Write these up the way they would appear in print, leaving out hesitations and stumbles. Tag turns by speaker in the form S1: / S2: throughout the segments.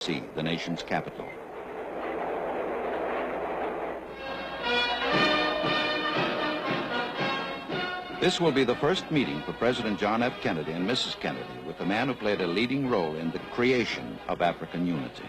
S1: D.C., the nation's capital. This will be the first meeting for President John F. Kennedy and Mrs. Kennedy with the man who played a leading role in the creation of African unity.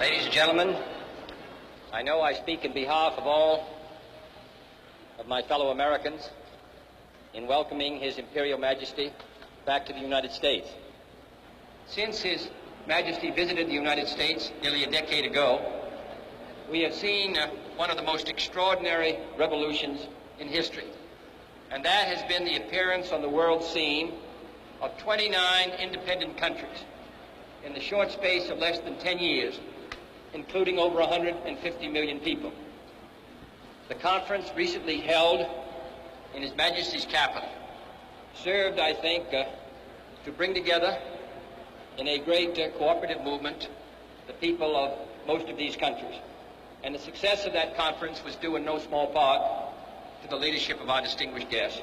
S2: Ladies and gentlemen, I know I speak in behalf of all of my fellow Americans in welcoming His Imperial Majesty back to the United States. Since His Majesty visited the United States nearly a decade ago, we have seen one of the most extraordinary revolutions in history, and that has been the appearance on the world scene of 29 independent countries in the short space of less than 10 years, including over 150 million people. The conference recently held in His Majesty's capital served, I think, to bring together in a great cooperative movement the people of most of these countries. And the success of that conference was due in no small part to the leadership of our distinguished guest.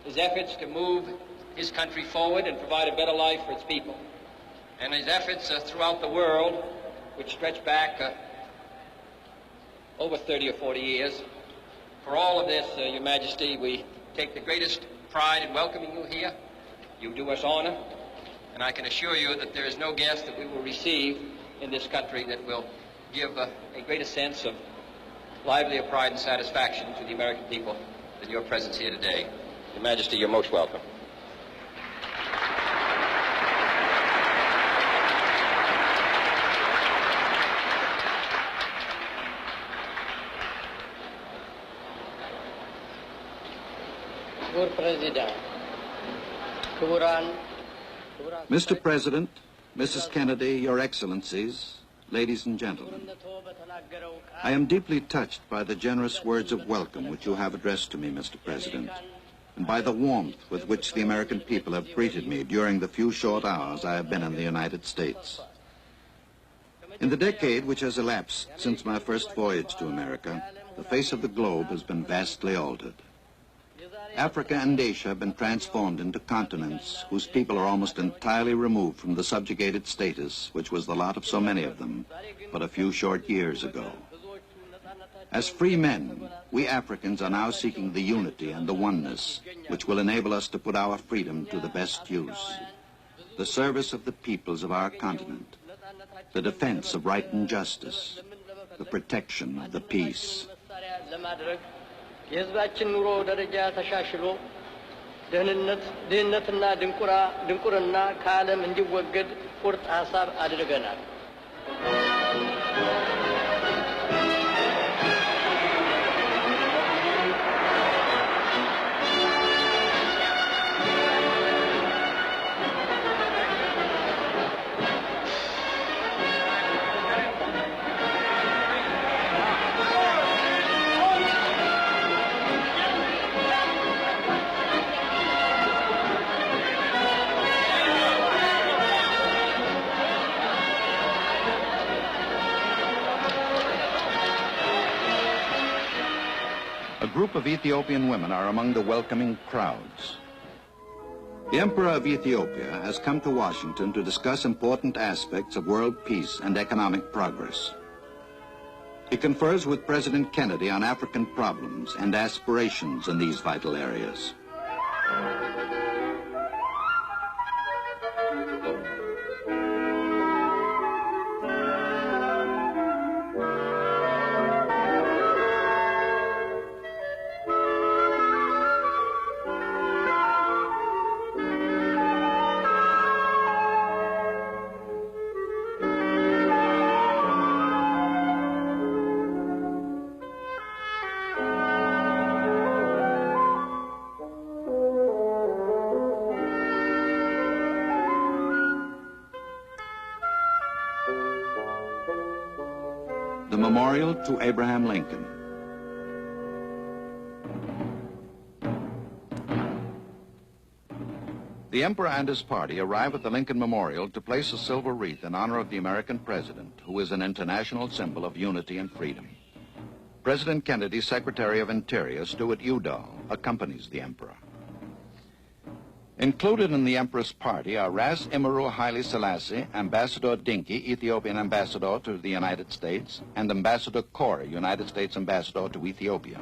S2: His efforts to move his country forward and provide a better life for its people, and his efforts throughout the world, which stretch back over 30 or 40 years. For all of this, Your Majesty, we take the greatest pride in welcoming you here. You do us honor, and I can assure you that there is no guest that we will receive in this country that will give a greater sense of livelier pride and satisfaction to the American people than your presence here today. Your Majesty, you're most welcome.
S1: Mr. President, Mrs. Kennedy, Your Excellencies, ladies and gentlemen, I am deeply touched by the generous words of welcome which you have addressed to me, Mr. President, and by the warmth with which the American people have greeted me during the few short hours I have been in the United States. In the decade which has elapsed since my first voyage to America, the face of the globe has been vastly altered. Africa and Asia have been transformed into continents whose people are almost entirely removed from the subjugated status which was the lot of so many of them but a few short years ago. As free men, we Africans are now seeking the unity and the oneness which will enable us to put our freedom to the best use. The service of the peoples of our continent, the defense of right and justice, the protection of the peace.
S3: የህዝባችን ኑሮ ደረጃ ተሻሽሎ ድህነትና ድንቁርና ከዓለም እንዲወገድ ቁርጥ ሐሳብ አድርገናል።
S1: A group of Ethiopian women are among the welcoming crowds. The Emperor of Ethiopia has come to Washington to discuss important aspects of world peace and economic progress. He confers with President Kennedy on African problems and aspirations in these vital areas. the memorial to Abraham Lincoln. The Emperor and his party arrive at the Lincoln Memorial to place a silver wreath in honor of the American president, who is an international symbol of unity and freedom. President Kennedy's Secretary of Interior, Stuart Udall, accompanies the Emperor. Included in the Emperor's party are Ras Imru Haile Selassie, Ambassador Dinky, Ethiopian ambassador to the United States, and Ambassador Kore, United States ambassador to Ethiopia.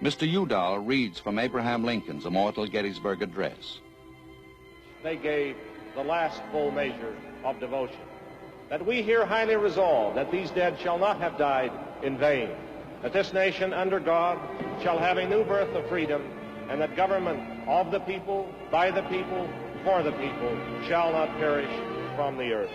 S1: Mr. Udall reads from Abraham Lincoln's immortal Gettysburg Address.
S4: They gave the last full measure of devotion. That we here highly resolve that these dead shall not have died in vain, that this nation under God shall have a new birth of freedom, and that government of the people, by the people, for the people, shall not perish from the earth.